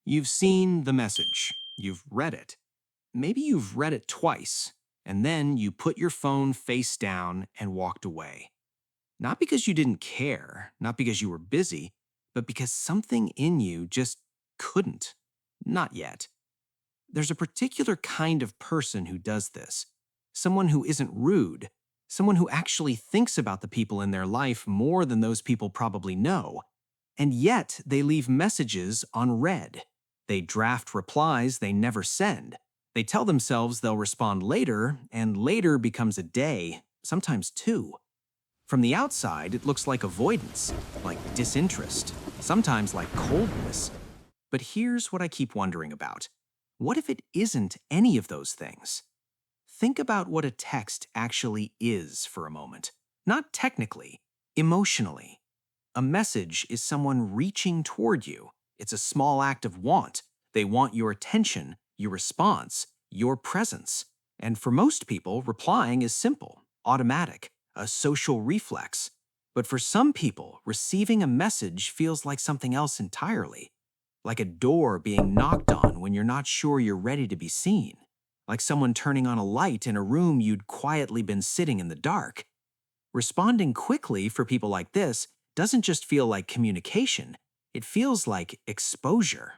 You've seen the message. You've read it. Maybe you've read it twice, and then you put your phone face down and walked away. Not because you didn't care, not because you were busy, but because something in you just couldn't. Not yet. There's a particular kind of person who does this. Someone who isn't rude. Someone who actually thinks about the people in their life more than those people probably know. And yet, they leave messages unread. They draft replies they never send. They tell themselves they'll respond later, and later becomes a day, sometimes two. From the outside, it looks like avoidance, like disinterest, sometimes like coldness. But here's what I keep wondering about. What if it isn't any of those things? Think about what a text actually is for a moment. Not technically, emotionally. A message is someone reaching toward you. It's a small act of want. They want your attention, your response, your presence. And for most people, replying is simple, automatic, a social reflex. But for some people, receiving a message feels like something else entirely. Like a door being knocked on when you're not sure you're ready to be seen. Like someone turning on a light in a room you'd quietly been sitting in the dark. Responding quickly for people like this doesn't just feel like communication, it feels like exposure.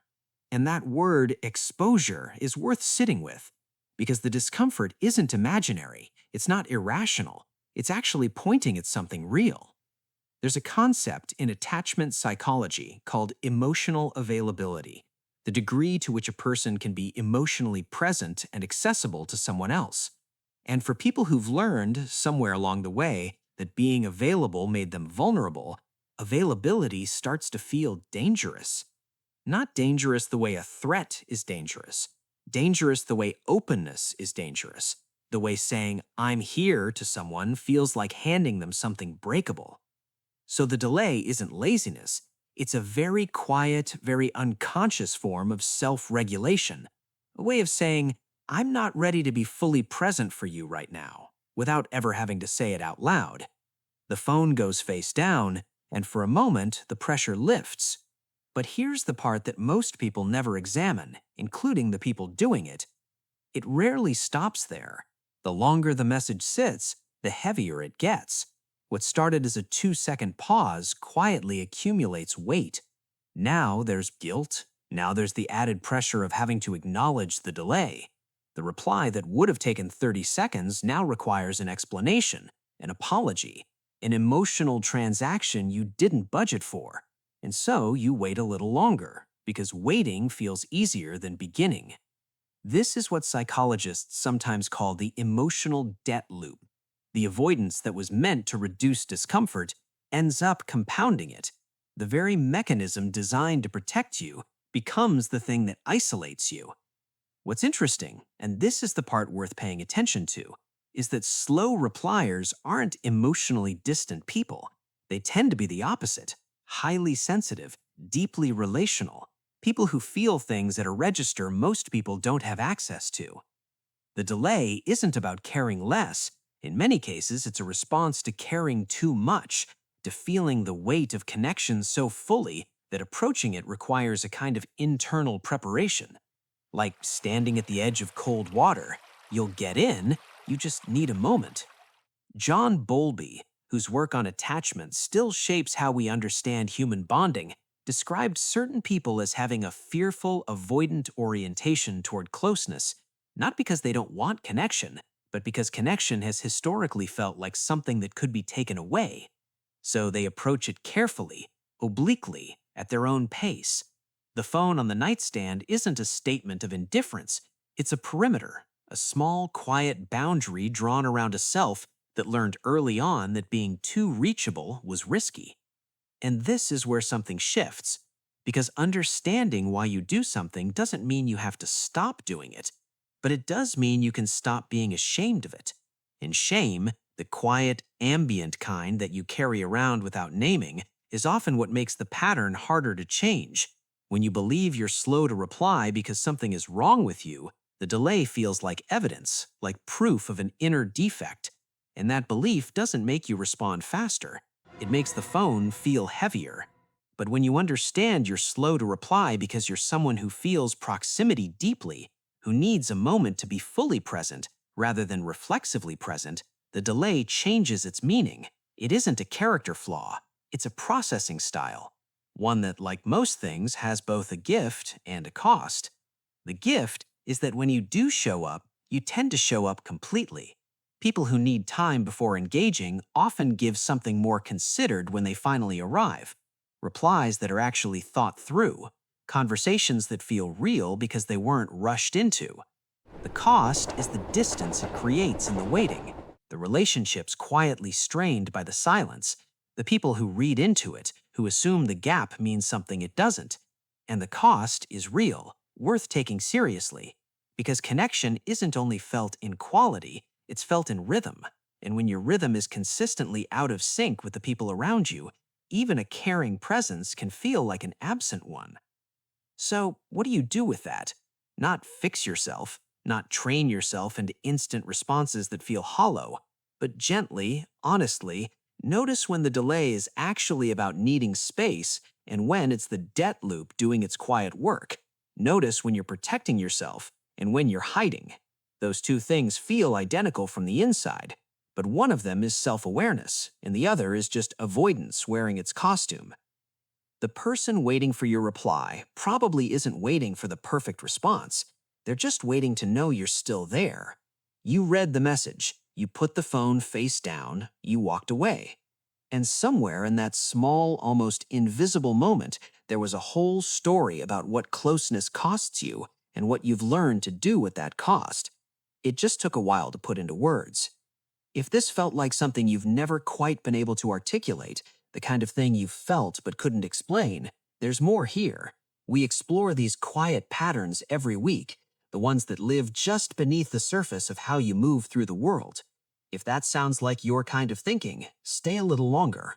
And that word exposure is worth sitting with, because the discomfort isn't imaginary, it's not irrational, it's actually pointing at something real. There's a concept in attachment psychology called emotional availability, the degree to which a person can be emotionally present and accessible to someone else. And for people who've learned, somewhere along the way, that being available made them vulnerable, availability starts to feel dangerous. Not dangerous the way a threat is dangerous. Dangerous the way openness is dangerous. The way saying, "I'm here" to someone feels like handing them something breakable. So the delay isn't laziness. It's a very quiet, very unconscious form of self-regulation. A way of saying, "I'm not ready to be fully present for you right now," without ever having to say it out loud. The phone goes face down, and for a moment, the pressure lifts. But here's the part that most people never examine, including the people doing it. It rarely stops there. The longer the message sits, the heavier it gets. What started as a 2-second pause quietly accumulates weight. Now there's guilt. Now there's the added pressure of having to acknowledge the delay. The reply that would have taken 30 seconds now requires an explanation, an apology, an emotional transaction you didn't budget for. And so you wait a little longer, because waiting feels easier than beginning. This is what psychologists sometimes call the emotional debt loop. The avoidance that was meant to reduce discomfort ends up compounding it. The very mechanism designed to protect you becomes the thing that isolates you. What's interesting, and this is the part worth paying attention to, is that slow repliers aren't emotionally distant people. They tend to be the opposite, highly sensitive, deeply relational, people who feel things at a register most people don't have access to. The delay isn't about caring less. In many cases, it's a response to caring too much, to feeling the weight of connection so fully that approaching it requires a kind of internal preparation. Like standing at the edge of cold water. You'll get in, you just need a moment. John Bowlby, whose work on attachment still shapes how we understand human bonding, described certain people as having a fearful, avoidant orientation toward closeness, not because they don't want connection, but because connection has historically felt like something that could be taken away. So they approach it carefully, obliquely, at their own pace. The phone on the nightstand isn't a statement of indifference, it's a perimeter, a small, quiet boundary drawn around a self that learned early on that being too reachable was risky. And this is where something shifts, because understanding why you do something doesn't mean you have to stop doing it, but it does mean you can stop being ashamed of it. And shame, the quiet, ambient kind that you carry around without naming, is often what makes the pattern harder to change. When you believe you're slow to reply because something is wrong with you, the delay feels like evidence, like proof of an inner defect. And that belief doesn't make you respond faster. It makes the phone feel heavier. But when you understand you're slow to reply because you're someone who feels proximity deeply, who needs a moment to be fully present rather than reflexively present, the delay changes its meaning. It isn't a character flaw, it's a processing style. One that, like most things, has both a gift and a cost. The gift is that when you do show up, you tend to show up completely. People who need time before engaging often give something more considered when they finally arrive. Replies that are actually thought through. Conversations that feel real because they weren't rushed into. The cost is the distance it creates in the waiting, the relationships quietly strained by the silence, the people who read into it, who assume the gap means something it doesn't. And the cost is real, worth taking seriously, because connection isn't only felt in quality, it's felt in rhythm. And when your rhythm is consistently out of sync with the people around you, even a caring presence can feel like an absent one. So, what do you do with that? Not fix yourself, not train yourself into instant responses that feel hollow, but gently, honestly, notice when the delay is actually about needing space and when it's the debt loop doing its quiet work. Notice when you're protecting yourself and when you're hiding. Those two things feel identical from the inside, but one of them is self-awareness and the other is just avoidance wearing its costume. The person waiting for your reply probably isn't waiting for the perfect response. They're just waiting to know you're still there. You read the message, you put the phone face down, you walked away. And somewhere in that small, almost invisible moment, there was a whole story about what closeness costs you and what you've learned to do with that cost. It just took a while to put into words. If this felt like something you've never quite been able to articulate, the kind of thing you've felt but couldn't explain, there's more here. We explore these quiet patterns every week, the ones that live just beneath the surface of how you move through the world. If that sounds like your kind of thinking, stay a little longer.